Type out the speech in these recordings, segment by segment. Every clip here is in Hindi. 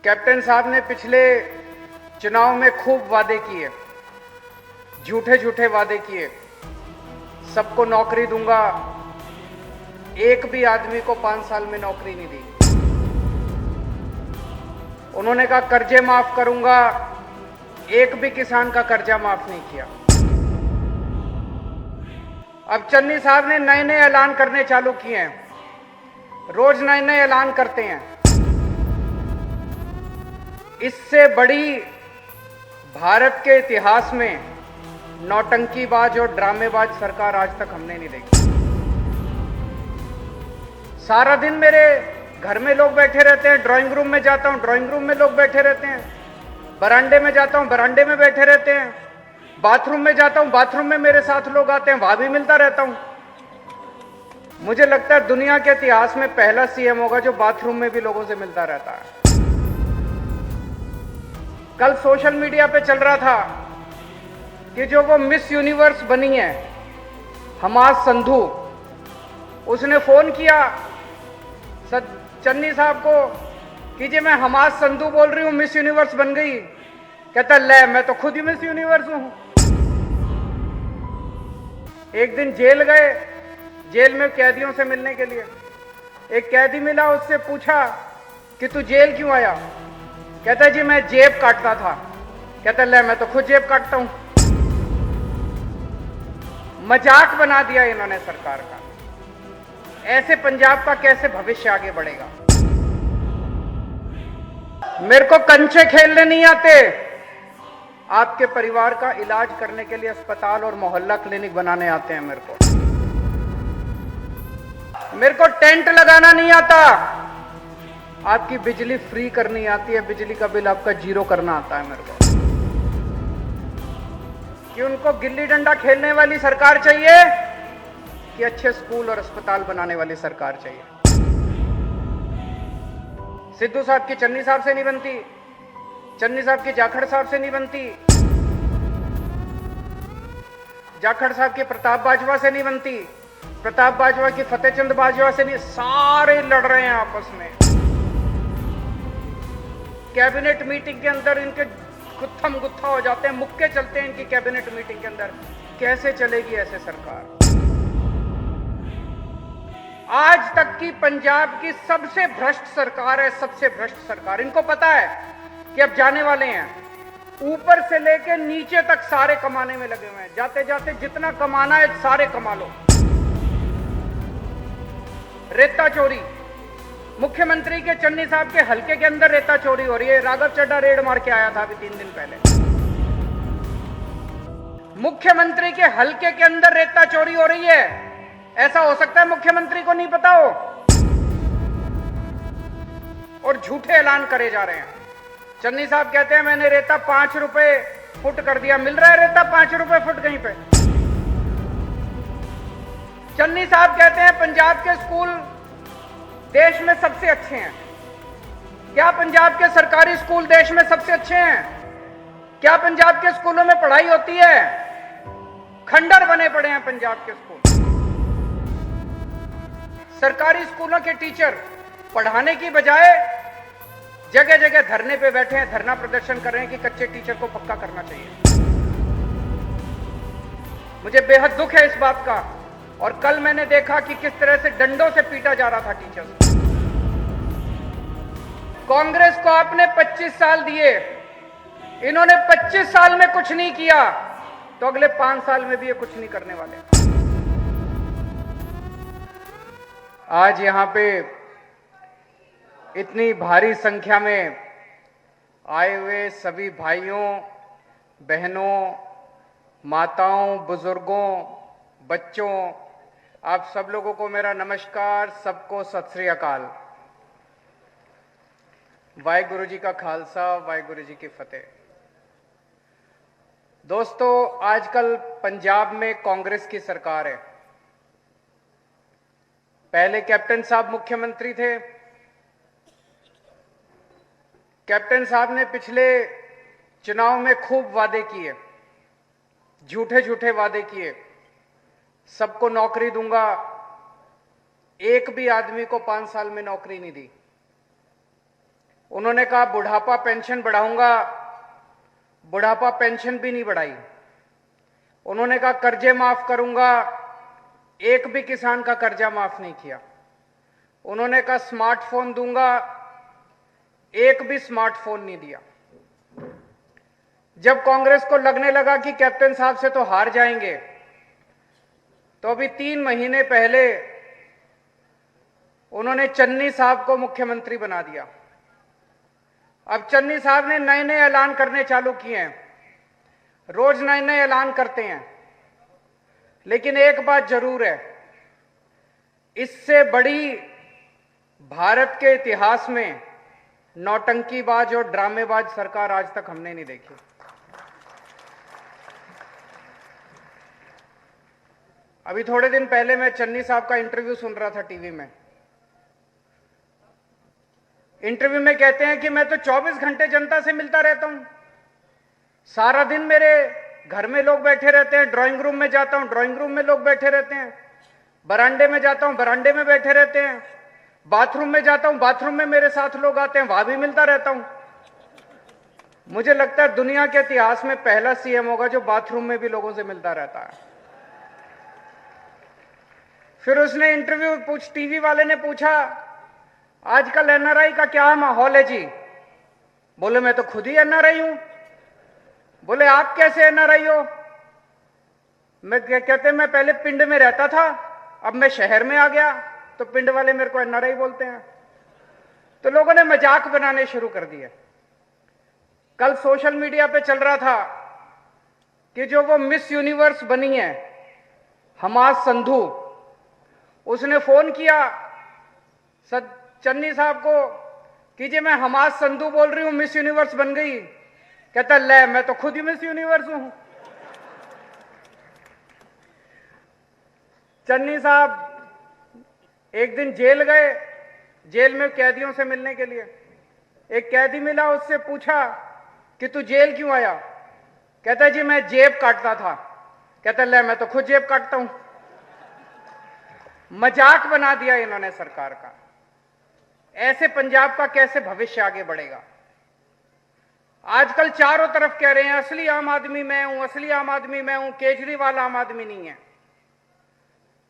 कैप्टन साहब ने पिछले चुनाव में खूब वादे किए, झूठे झूठे वादे किए। सबको नौकरी दूंगा, एक भी आदमी को 5 साल में नौकरी नहीं दी। उन्होंने कहा कर्जे माफ करूंगा, एक भी किसान का कर्जा माफ नहीं किया। अब चन्नी साहब ने नए नए ऐलान करने चालू किए हैं, रोज नए नए ऐलान करते हैं। इससे बड़ी भारत के इतिहास में नौटंकीबाज और ड्रामेबाज सरकार आज तक हमने नहीं देखी। सारा दिन मेरे घर में लोग बैठे रहते हैं, ड्राइंग रूम में जाता हूं, ड्राइंग रूम में लोग बैठे रहते हैं, बरामदे में जाता हूं, बरामदे में बैठे रहते हैं, बाथरूम में जाता हूं, बाथरूम में मेरे साथ लोग आते हैं, वहां भी मिलता रहता हूं। मुझे लगता है दुनिया के इतिहास में पहला सीएम होगा जो बाथरूम में भी लोगों से मिलता रहता है। कल सोशल मीडिया पे चल रहा था कि जो वो मिस यूनिवर्स बनी है हमास संधू, उसने फोन किया चन्नी साहब को कि जी मैं हमास संधू बोल रही हूं, मिस यूनिवर्स बन गई। कहता ले मैं तो खुद ही मिस यूनिवर्स हूं। एक दिन जेल गए, जेल में कैदियों से मिलने के लिए एक कैदी मिला, उससे पूछा कि तू जेल क्यों आया? कहता जी मैं जेब काटता था। कहता ले मैं तो खुद जेब काटता हूं। मजाक बना दिया इन्होंने सरकार का। ऐसे पंजाब का कैसे भविष्य आगे बढ़ेगा? मेरे को कंचे खेलने नहीं आते, आपके परिवार का इलाज करने के लिए अस्पताल और मोहल्ला क्लिनिक बनाने आते हैं। मेरे को टेंट लगाना नहीं आता, आपकी बिजली फ्री करनी आती है, बिजली का बिल आपका जीरो करना आता है मेरे को। कि उनको गिल्ली डंडा खेलने वाली सरकार चाहिए कि अच्छे स्कूल और अस्पताल बनाने वाली सरकार चाहिए? सिद्धू साहब की चन्नी साहब से नहीं बनती, चन्नी साहब की जाखड़ साहब से नहीं बनती, जाखड़ साहब की प्रताप बाजवा से नहीं बनती, प्रताप बाजवा की फतेहचंद बाजवा से नहीं। सारे लड़ रहे हैं आपस में। कैबिनेट मीटिंग के अंदर इनके गुत्थम गुत्था हो जाते हैं, मुक्के चलते हैं इनकी कैबिनेट मीटिंग के अंदर। कैसे चलेगी ऐसे सरकार? आज तक की पंजाब की सबसे भ्रष्ट सरकार है, सबसे भ्रष्ट सरकार। इनको पता है कि अब जाने वाले हैं, ऊपर से लेके नीचे तक सारे कमाने में लगे हुए हैं। जाते जाते जितना कमाना है सारे कमा लो। रेता चोरी, मुख्यमंत्री के चन्नी साहब के हलके के अंदर रेता चोरी हो रही है। राघव चड्ढा रेड मार के आया था अभी 3 दिन पहले। मुख्यमंत्री के हलके के अंदर रेता चोरी हो रही है। ऐसा हो सकता है मुख्यमंत्री को नहीं पता हो? और झूठे ऐलान करे जा रहे हैं। चन्नी साहब कहते हैं मैंने रेता 5 रुपए फुट कर दिया। मिल रहा है रेता 5 रुपए फुट कहीं पे? चन्नी साहब कहते हैं पंजाब के स्कूल देश में सबसे अच्छे हैं। क्या पंजाब के सरकारी स्कूल देश में सबसे अच्छे हैं? क्या पंजाब के स्कूलों में पढ़ाई होती है? खंडर बने पड़े हैं पंजाब के स्कूल। सरकारी स्कूलों के टीचर पढ़ाने की बजाय जगह जगह धरने पे बैठे हैं, धरना प्रदर्शन कर रहे हैं कि कच्चे टीचर को पक्का करना चाहिए। मुझे बेहद दुख है इस बात का। और कल मैंने देखा कि किस तरह से डंडों से पीटा जा रहा था टीचर्स। कांग्रेस को आपने 25 साल दिए, इन्होंने 25 साल में कुछ नहीं किया, तो अगले 5 साल में भी ये कुछ नहीं करने वाले। आज यहां पे इतनी भारी संख्या में आए हुए सभी भाइयों, बहनों, माताओं, बुजुर्गों, बच्चों, आप सब लोगों को मेरा नमस्कार, सबको सत श्री अकाल। वाहिगुरु जी का खालसा, वाहिगुरु जी की फतेह। दोस्तों, आजकल पंजाब में कांग्रेस की सरकार है। पहले कैप्टन साहब मुख्यमंत्री थे। कैप्टन साहब ने पिछले चुनाव में खूब वादे किए, झूठे झूठे वादे किए। सबको नौकरी दूंगा, एक भी आदमी को 5 साल में नौकरी नहीं दी। उन्होंने कहा बुढ़ापा पेंशन बढ़ाऊंगा, बुढ़ापा पेंशन भी नहीं बढ़ाई। उन्होंने कहा कर्जे माफ करूंगा, एक भी किसान का कर्जा माफ नहीं किया। उन्होंने कहा स्मार्टफोन दूंगा, एक भी स्मार्टफोन नहीं दिया। जब कांग्रेस को लगने लगा कि कैप्टन साहब से तो हार जाएंगे, तो अभी 3 महीने पहले उन्होंने चन्नी साहब को मुख्यमंत्री बना दिया। अब चन्नी साहब ने नए नए ऐलान करने चालू किए हैं, रोज नए नए ऐलान करते हैं। लेकिन एक बात जरूर है, इससे बड़ी भारत के इतिहास में नौटंकीबाज और ड्रामेबाज सरकार आज तक हमने नहीं देखी। अभी थोड़े दिन पहले मैं चन्नी साहब का इंटरव्यू सुन रहा था टीवी में। इंटरव्यू में कहते हैं कि मैं तो 24 घंटे जनता से मिलता रहता हूं, सारा दिन मेरे घर में लोग बैठे रहते हैं, ड्राइंग रूम में जाता हूं, ड्राइंग रूम में लोग बैठे रहते हैं, बरामदे में जाता हूं, बरामदे में बैठे रहते हैं, बाथरूम में जाता हूं, बाथरूम में मेरे साथ लोग आते हैं, वहां भी मिलता रहता हूं। मुझे लगता है दुनिया के इतिहास में पहला सीएम होगा जो बाथरूम में भी लोगों से मिलता रहता है। फिर उसने इंटरव्यू टीवी वाले ने पूछा, आजकल एनआरआई का क्या माहौल है जी? बोले मैं तो खुद ही एनआरआई हूं। बोले आप कैसे एनआरआई हो? मैं कहते मैं पहले पिंड में रहता था, अब मैं शहर में आ गया, तो पिंड वाले मेरे को एनआरआई बोलते हैं। तो लोगों ने मजाक बनाने शुरू कर दिए। कल सोशल मीडिया पे चल रहा था कि जो वो मिस यूनिवर्स बनी है हमास संधू, उसने फोन किया चन्नी साहब को कि जी मैं हमास संधू बोल रही हूं, मिस यूनिवर्स बन गई। कहता ले मैं तो खुद ही मिस यूनिवर्स हूं। चन्नी साहब एक दिन जेल गए, जेल में कैदियों से मिलने के लिए। एक कैदी मिला, उससे पूछा कि तू जेल क्यों आया? कहता जी मैं जेब काटता था। कहता ले मैं तो खुद जेब काटता हूं। मजाक बना दिया इन्होंने सरकार का। ऐसे पंजाब का कैसे भविष्य आगे बढ़ेगा? आजकल चारों तरफ कह रहे हैं असली आम आदमी मैं हूं, असली आम आदमी मैं हूं, केजरीवाल आम आदमी नहीं है।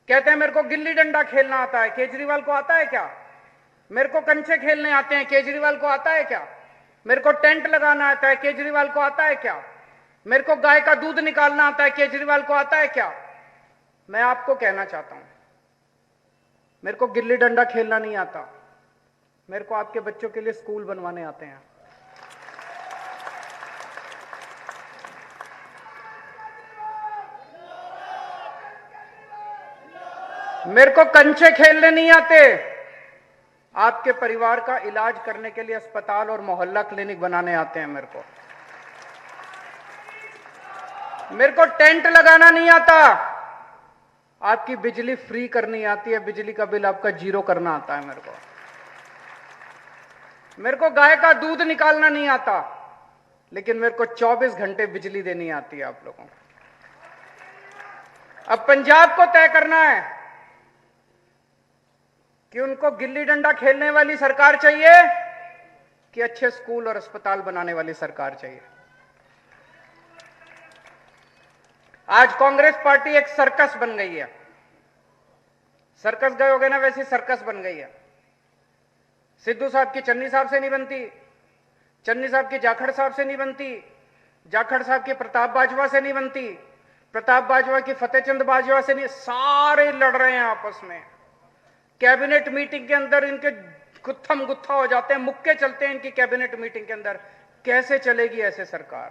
कहते हैं मेरे को गिल्ली डंडा खेलना आता है, केजरीवाल को आता है क्या? मेरे को कंचे खेलने आते हैं, केजरीवाल को आता है क्या? मेरे को टेंट लगाना आता है, केजरीवाल को आता है क्या? मेरे को गाय का दूध निकालना आता है, केजरीवाल को आता है क्या? मैं आपको कहना चाहता हूं, मेरे को गिल्ली डंडा खेलना नहीं आता, मेरे को आपके बच्चों के लिए स्कूल बनवाने आते हैं। मेरे को कंचे खेलने नहीं आते, आपके परिवार का इलाज करने के लिए अस्पताल और मोहल्ला क्लिनिक बनाने आते हैं। मेरे को टेंट लगाना नहीं आता, आपकी बिजली फ्री करनी आती है, बिजली का बिल आपका 0 करना आता है। मेरे को गाय का दूध निकालना नहीं आता, लेकिन मेरे को 24 घंटे बिजली देनी आती है आप लोगों को। अब पंजाब को तय करना है कि उनको गिल्ली डंडा खेलने वाली सरकार चाहिए कि अच्छे स्कूल और अस्पताल बनाने वाली सरकार चाहिए। आज कांग्रेस पार्टी एक सर्कस बन गई है। सर्कस गए होगे ना, वैसी सर्कस बन गई है। सिद्धू साहब की चन्नी साहब से नहीं बनती, चन्नी साहब की जाखड़ साहब से नहीं बनती, जाखड़ साहब की प्रताप बाजवा से नहीं बनती, प्रताप बाजवा की फतेहचंद बाजवा से नहीं। सारे लड़ रहे हैं आपस में। कैबिनेट मीटिंग के अंदर इनके गुत्थम गुत्था हो जाते हैं, मुक्के चलते हैं इनकी कैबिनेट मीटिंग के अंदर। कैसे चलेगी ऐसे सरकार,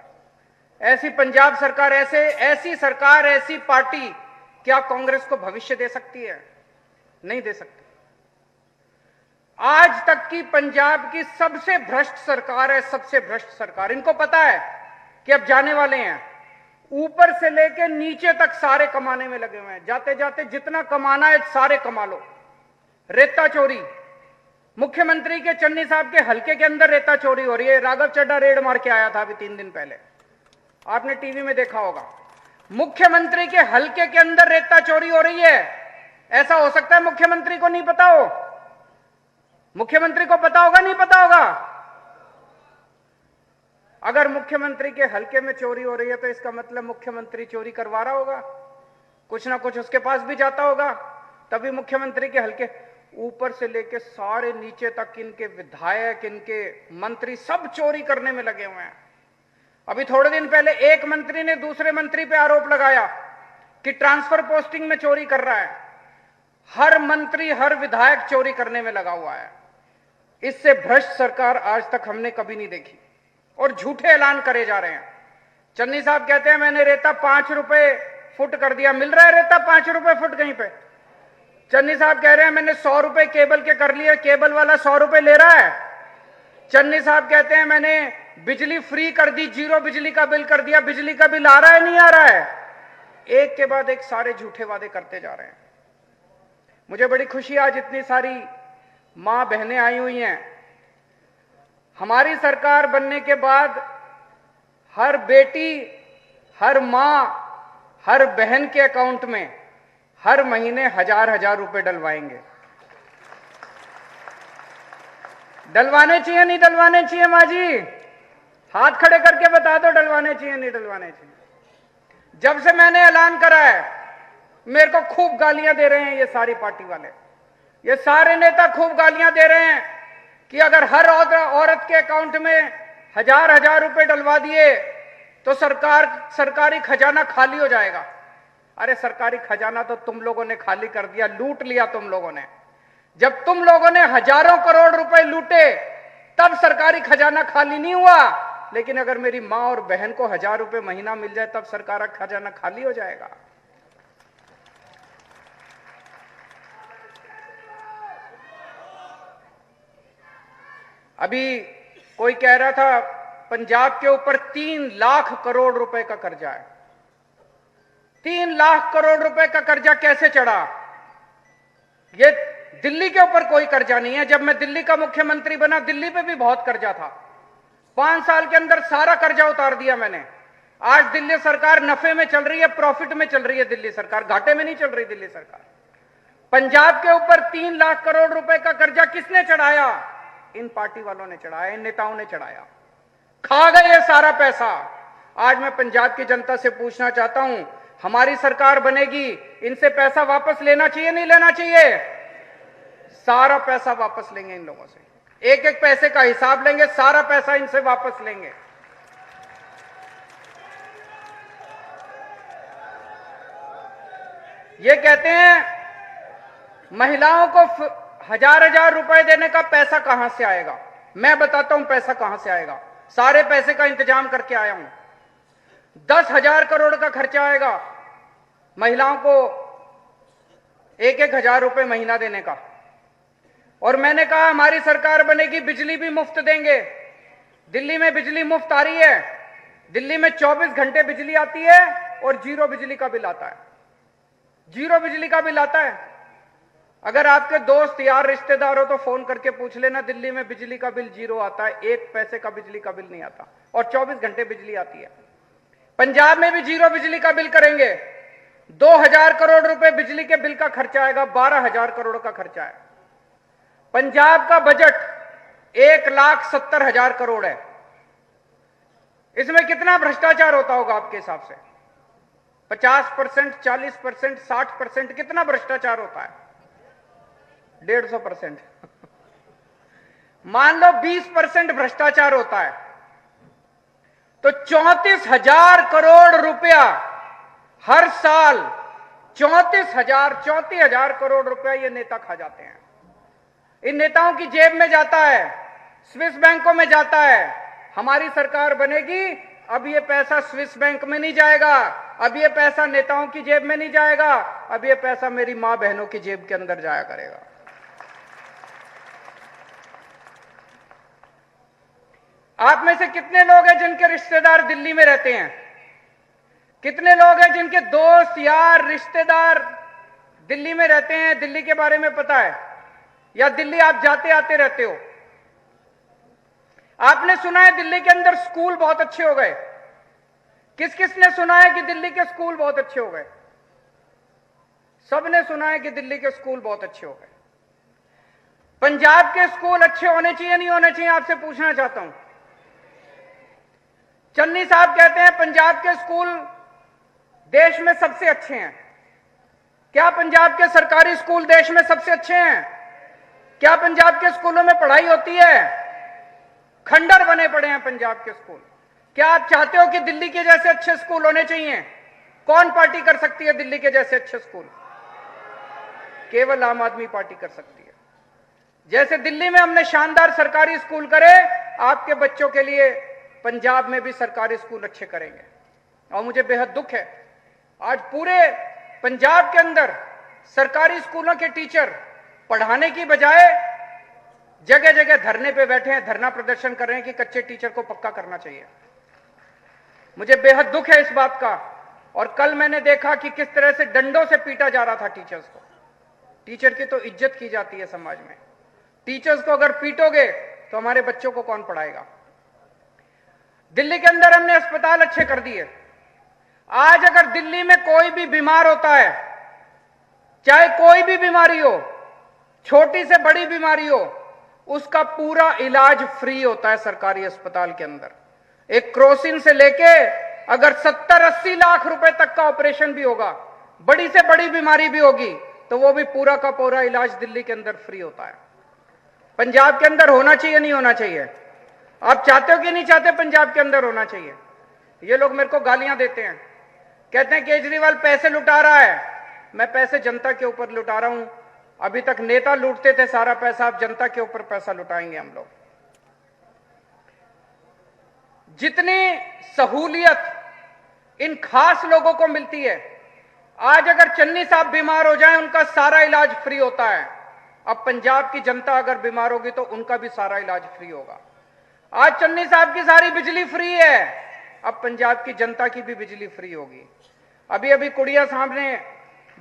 ऐसी पंजाब सरकार, ऐसी सरकार, ऐसी पार्टी क्या कांग्रेस को भविष्य दे सकती है? नहीं दे सकती। आज तक की पंजाब की सबसे भ्रष्ट सरकार है, सबसे भ्रष्ट सरकार। इनको पता है कि अब जाने वाले हैं, ऊपर से लेके नीचे तक सारे कमाने में लगे हुए हैं। जाते जाते जितना कमाना है सारे कमा लो। रेता चोरी, मुख्यमंत्री के चन्नी साहब के हलके के अंदर रेता चोरी हो रही है। राघव चड्ढा रेड मार के आया था अभी 3 दिन पहले, आपने टीवी में देखा होगा। मुख्यमंत्री के हलके के अंदर रेता चोरी हो रही है। ऐसा हो सकता है मुख्यमंत्री को नहीं पता हो? मुख्यमंत्री को पता होगा, नहीं पता होगा? अगर मुख्यमंत्री के हलके में चोरी हो रही है तो इसका मतलब मुख्यमंत्री चोरी करवा रहा होगा, कुछ ना कुछ उसके पास भी जाता होगा, तभी मुख्यमंत्री के हलके ऊपर से लेके सारे नीचे तक इनके विधायक, इनके मंत्री सब चोरी करने में लगे हुए हैं। अभी थोड़े दिन पहले एक मंत्री ने दूसरे मंत्री पे आरोप लगाया कि ट्रांसफर पोस्टिंग में चोरी कर रहा है। हर मंत्री, हर विधायक चोरी करने में लगा हुआ है। इससे भ्रष्ट सरकार आज तक हमने कभी नहीं देखी और झूठे ऐलान करे जा रहे हैं। चन्नी साहब कहते हैं मैंने रेता 5 रुपए फुट कर दिया। मिल रहा है रेता 5 रुपए फुट कहीं पे? चन्नी साहब कह रहे हैं मैंने 100 रुपए केबल के कर लिए, केबल वाला 100 रुपए ले रहा है। चन्नी साहब कहते हैं मैंने बिजली फ्री कर दी, 0 बिजली का बिल कर दिया। बिजली का बिल आ रहा है, नहीं आ रहा है? एक के बाद एक सारे झूठे वादे करते जा रहे हैं। मुझे बड़ी खुशी, आज इतनी सारी मां बहनें आई हुई हैं। हमारी सरकार बनने के बाद हर बेटी, हर मां, हर बहन के अकाउंट में हर महीने 1000-1000 रुपए डलवाएंगे। डलवाने चाहिए नहीं डलवाने चाहिए? मां जी हाथ खड़े करके बता दो, डलवाने चाहिए नहीं डलवाने चाहिए? जब से मैंने ऐलान करा है, मेरे को खूब गालियां दे रहे हैं ये सारी पार्टी वाले, ये सारे नेता खूब गालियां दे रहे हैं कि अगर हर औरत के अकाउंट में 1000-1000 रुपए डलवा दिए तो सरकारी खजाना खाली हो जाएगा। अरे सरकारी खजाना तो तुम लोगों ने खाली कर दिया, लूट लिया तुम लोगों ने। जब तुम लोगों ने हजारों करोड़ रुपए लूटे तब सरकारी खजाना खाली नहीं हुआ, लेकिन अगर मेरी मां और बहन को 1000 रुपए महीना मिल जाए तब सरकार का खजाना खाली हो जाएगा। अभी कोई कह रहा था पंजाब के ऊपर 3 लाख करोड़ रुपए का कर्जा है। 3 लाख करोड़ रुपए का कर्जा कैसे चढ़ा? ये दिल्ली के ऊपर कोई कर्जा नहीं है। जब मैं दिल्ली का मुख्यमंत्री बना, दिल्ली पे भी बहुत कर्जा था। 5 साल के अंदर सारा कर्जा उतार दिया मैंने। आज दिल्ली सरकार नफे में चल रही है, प्रॉफिट में चल रही है दिल्ली सरकार, घाटे में नहीं चल रही दिल्ली सरकार। पंजाब के ऊपर 3 लाख करोड़ रुपए का कर्जा किसने चढ़ाया? इन पार्टी वालों ने चढ़ाया, इन नेताओं ने चढ़ाया। खा गए ये सारा पैसा। आज मैं पंजाब की जनता से पूछना चाहता हूं, हमारी सरकार बनेगी, इनसे पैसा वापस लेना चाहिए नहीं लेना चाहिए? सारा पैसा वापस लेंगे इन लोगों से, एक एक पैसे का हिसाब लेंगे, सारा पैसा इनसे वापस लेंगे। ये कहते हैं महिलाओं को 1000-1000 रुपए देने का पैसा कहां से आएगा? मैं बताता हूं पैसा कहां से आएगा। सारे पैसे का इंतजाम करके आया हूं। 10,000 करोड़ का खर्चा आएगा महिलाओं को 1-1 हजार रुपए महीना देने का। और मैंने कहा हमारी सरकार बनेगी, बिजली भी मुफ्त देंगे। दिल्ली में बिजली मुफ्त आ रही है। दिल्ली में 24 घंटे बिजली आती है और 0 बिजली का बिल आता है। 0 बिजली का बिल आता है। अगर आपके दोस्त यार रिश्तेदार हो तो फोन करके पूछ लेना, दिल्ली में बिजली का बिल 0 आता है, 1 पैसे का बिजली का बिल नहीं आता और 24 घंटे बिजली आती है। पंजाब में भी 0 बिजली का बिल करेंगे। 2000 करोड़ रुपए बिजली के बिल का खर्चा आएगा, 12,000 करोड़ का खर्चा है। पंजाब का बजट 1,70,000 करोड़ है। इसमें कितना भ्रष्टाचार होता होगा आपके हिसाब से? 50%, 40%, 60%? कितना भ्रष्टाचार होता है? 150%। मान लो 20% भ्रष्टाचार होता है तो 34,000 करोड़ रुपया हर साल, 34,000 करोड़ रुपया ये नेता खा जाते हैं। इन नेताओं की जेब में जाता है, स्विस बैंकों में जाता है। हमारी सरकार बनेगी, अब ये पैसा स्विस बैंक में नहीं जाएगा, अब ये पैसा नेताओं की जेब में नहीं जाएगा, अब ये पैसा मेरी मां बहनों की जेब के अंदर जाया करेगा। आप में से कितने लोग हैं जिनके रिश्तेदार दिल्ली में रहते हैं? कितने लोग हैं जिनके दोस्त, यार, रिश्तेदार दिल्ली में रहते हैं? दिल्ली के बारे में पता है या दिल्ली आप जाते आते रहते हो? आपने सुना है दिल्ली के अंदर स्कूल बहुत अच्छे हो गए? किस किस ने सुना है कि दिल्ली के स्कूल बहुत अच्छे हो गए? सबने सुना है कि दिल्ली के स्कूल बहुत अच्छे हो गए। पंजाब के स्कूल अच्छे होने चाहिए नहीं होने चाहिए? आपसे पूछना चाहता हूं। चन्नी साहब कहते हैं पंजाब के स्कूल देश में सबसे अच्छे हैं। क्या पंजाब के सरकारी स्कूल देश में सबसे अच्छे हैं? क्या पंजाब के स्कूलों में पढ़ाई होती है? खंडर बने पड़े हैं पंजाब के स्कूल। क्या आप चाहते हो कि दिल्ली के जैसे अच्छे स्कूल होने चाहिए? कौन पार्टी कर सकती है दिल्ली के जैसे अच्छे स्कूल? केवल आम आदमी पार्टी कर सकती है। जैसे दिल्ली में हमने शानदार सरकारी स्कूल करे, आपके बच्चों के लिए पंजाब में भी सरकारी स्कूल अच्छे करेंगे। और मुझे बेहद दुख है, आज पूरे पंजाब के अंदर सरकारी स्कूलों के टीचर पढ़ाने की बजाय जगह जगह धरने पे बैठे हैं, धरना प्रदर्शन कर रहे हैं कि कच्चे टीचर को पक्का करना चाहिए। मुझे बेहद दुख है इस बात का। और कल मैंने देखा कि किस तरह से डंडों से पीटा जा रहा था टीचर्स को। टीचर की तो इज्जत की जाती है समाज में। टीचर्स को अगर पीटोगे तो हमारे बच्चों को कौन पढ़ाएगा? दिल्ली के अंदर हमने अस्पताल अच्छे कर दिए। आज अगर दिल्ली में कोई भी बीमार होता है, चाहे कोई भी बीमारी हो, छोटी से बड़ी बीमारी हो, उसका पूरा इलाज फ्री होता है सरकारी अस्पताल के अंदर। एक क्रोसिन से लेके अगर 70-80 लाख रुपए तक का ऑपरेशन भी होगा, बड़ी से बड़ी बीमारी भी होगी, तो वो भी पूरा का पूरा इलाज दिल्ली के अंदर फ्री होता है। पंजाब के अंदर होना चाहिए, नहीं होना चाहिए? आप चाहते हो कि नहीं चाहते पंजाब के अंदर होना चाहिए? ये लोग मेरे को गालियां देते हैं, कहते हैं केजरीवाल पैसे लुटा रहा है। मैं पैसे जनता के ऊपर लुटा रहा हूं। अभी तक नेता लूटते थे सारा पैसा, अब जनता के ऊपर पैसा लुटाएंगे हम लोग। जितनी सहूलियत इन खास लोगों को मिलती है, आज अगर चन्नी साहब बीमार हो जाएं, उनका सारा इलाज फ्री होता है। अब पंजाब की जनता अगर बीमार होगी तो उनका भी सारा इलाज फ्री होगा। आज चन्नी साहब की सारी बिजली फ्री है, अब पंजाब की जनता की भी बिजली फ्री होगी। अभी अभी कुड़िया साहब ने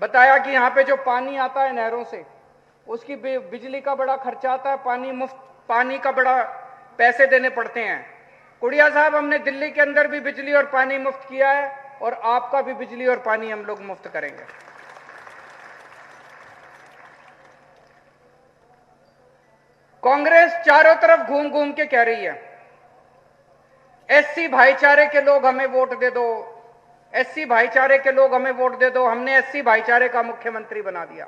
बताया कि यहाँ पे जो पानी आता है नहरों से, उसकी बिजली का बड़ा खर्चा आता है, पानी मुफ्त, पानी का बड़ा पैसे देने पड़ते हैं। कुड़िया साहब, हमने दिल्ली के अंदर भी बिजली और पानी मुफ्त किया है और आपका भी बिजली और पानी हम लोग मुफ्त करेंगे। कांग्रेस चारों तरफ घूम घूम के कह रही है एससी भाईचारे के लोग हमें वोट दे दो, एससी भाईचारे के लोग हमें वोट दे दो, हमने एससी भाईचारे का मुख्यमंत्री बना दिया।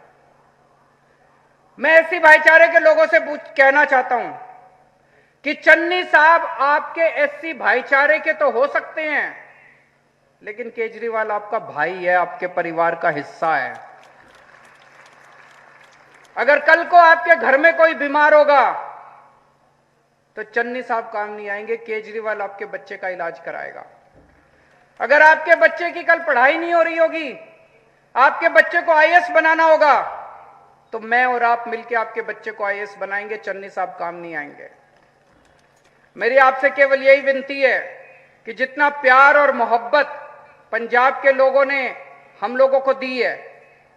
मैं एससी भाईचारे के लोगों से कहना चाहता हूं कि चन्नी साहब आपके एससी भाईचारे के तो हो सकते हैं, लेकिन केजरीवाल आपका भाई है, आपके परिवार का हिस्सा है। अगर कल को आपके घर में कोई बीमार होगा तो चन्नी साहब काम नहीं आएंगे, केजरीवाल आपके बच्चे का इलाज कराएगा। अगर आपके बच्चे की कल पढ़ाई नहीं हो रही होगी, आपके बच्चे को आईएएस बनाना होगा, तो मैं और आप मिलकर आपके बच्चे को आईएएस बनाएंगे, चन्नी साहब काम नहीं आएंगे। मेरी आपसे केवल यही विनती है कि जितना प्यार और मोहब्बत पंजाब के लोगों ने हम लोगों को दी है,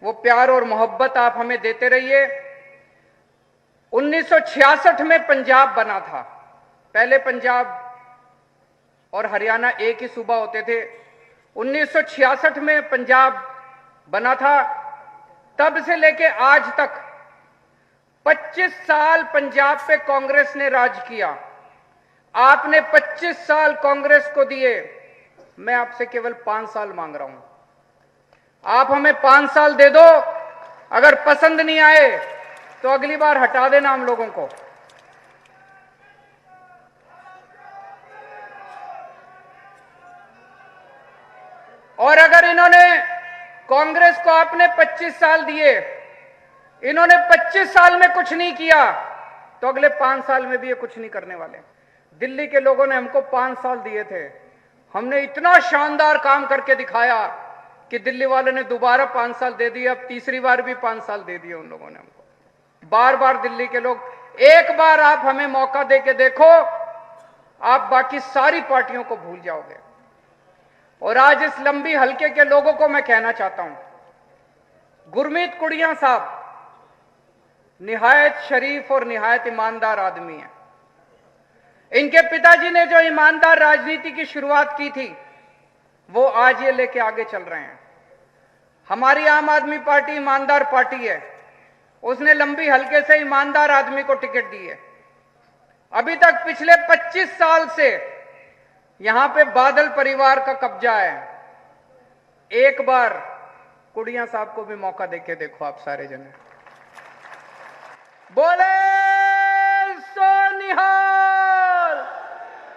वो प्यार और मोहब्बत आप हमें देते रहिए। 1966 में पंजाब बना था। पहले पंजाब और हरियाणा एक ही सूबा होते थे। 1966 में पंजाब बना था। तब से लेके आज तक 25 साल पंजाब पे कांग्रेस ने राज किया। आपने 25 साल कांग्रेस को दिए, मैं आपसे केवल 5 साल मांग रहा हूं। आप हमें 5 साल दे दो, अगर पसंद नहीं आए तो अगली बार हटा देना हम लोगों को। और अगर इन्होंने कांग्रेस को आपने 25 साल दिए, इन्होंने 25 साल में कुछ नहीं किया, तो अगले 5 साल में भी ये कुछ नहीं करने वाले। दिल्ली के लोगों ने हमको 5 साल दिए थे, हमने इतना शानदार काम करके दिखाया कि दिल्ली वालों ने दोबारा 5 साल दे दिए। अब तीसरी बार भी 5 साल दे दिए उन लोगों ने हमको। बार बार दिल्ली के लोग, एक बार आप हमें मौका दे के देखो, आप बाकी सारी पार्टियों को भूल जाओगे। और आज इस लंबी हलके के लोगों को मैं कहना चाहता हूं, गुरमीत कुड़िया साहब निहायत शरीफ और निहायत ईमानदार आदमी हैं। इनके पिताजी ने जो ईमानदार राजनीति की शुरुआत की थी, वो आज ये लेके आगे चल रहे हैं। हमारी आम आदमी पार्टी ईमानदार पार्टी है, उसने लंबी हलके से ईमानदार आदमी को टिकट दी है। अभी तक पिछले 25 साल से यहां पे बादल परिवार का कब्जा है। एक बार कुड़िया साहब को भी मौका देके देखो आप सारे जने। बोले